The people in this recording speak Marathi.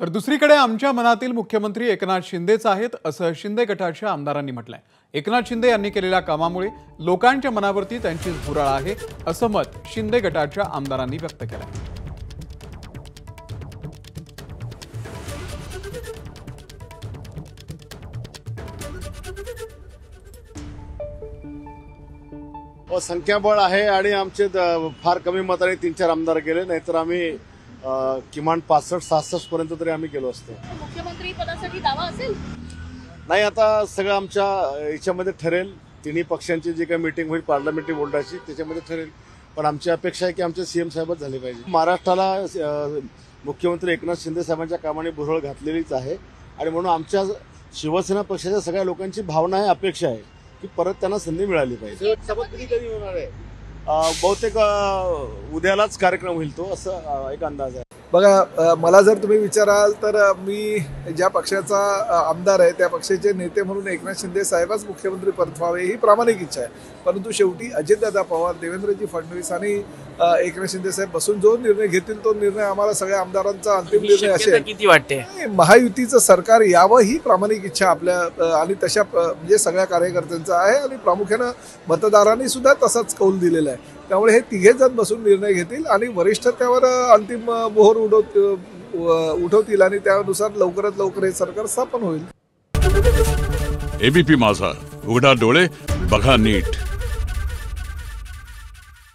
तर दुसरीकडे आमच्या मनातील मुख्यमंत्री एकनाथ शिंदेच आहेत असं शिंदे गटाच्या आमदारांनी म्हटलंय। एकनाथ शिंदे यांनी केलेल्या कामामुळे लोकांच्या मनावरती त्यांची झुरळ आहे असं मत शिंदे गटाच्या आमदारांनी व्यक्त केलंय। संख्याबळ आहे आणि आमचे फार कमी मताने 3-4 आमदार गेले, नाहीतर आम्ही किमान 65-66 पर्यंत तरी आम्ही गेलो असतो। मुख्यमंत्री पदासाठी दावा असेल? नाही, आता सगळं आमच्या याच्यामध्ये ठरेल। तिन्ही पक्षांची जी काही मीटिंग होईल पार्लमेंटरी बोर्डाची त्याच्यामध्ये ठरेल, पण आमची अपेक्षा आहे की आमचे सीएम साहेबच झाले पाहिजे। महाराष्ट्राला मुख्यमंत्री एकनाथ शिंदे साहेबांच्या कामाने भुरळ घातलेलीच आहे आणि म्हणून आमच्या शिवसेना पक्षाच्या सगळ्या लोकांची भावना आहे, अपेक्षा आहे की परत त्यांना संधी मिळाली पाहिजे। शपथविधी कधी होणार आहे? बहुतेक उद्यालाच कार्यक्रम होईल तो, असं एक अंदाज आहे। बघा, मला जर तुम्ही विचाराल तर मी ज्या पक्षाचा आमदार आहे त्या पक्षाचे नेते म्हणून एकनाथ शिंदे साहेबच मुख्यमंत्री परतवावे ही प्रामाणिक इच्छा आहे। परंतु शेवटी अजितदादा पवार, देवेंद्रजी फडणवीस आणि एकनाथ शिंदे साहेब बसून जो निर्णय घेतील तो निर्णय आम्हाला सगळ्या आमदारांचा अंतिम निर्णय असेल। किती वाटते महायुतीचं सरकार यावं ही प्रामाणिक इच्छा आपल्या आणि तशा म्हणजे सगळ्या कार्यकर्त्यांचा आहे आणि प्रामुख्यानं मतदारांनी सुद्धा तसाच कौल दिलेला आहे। त्यामुळे हे तिघे जण बसून निर्णय घेतील आणि वरिष्ठ त्यावर अंतिम मोहर उठवतील आणि त्यानुसार लवकरात लवकर हे सरकार स्थापन होईल। एबीपी माझा, उघडा डोळे बघा नीट।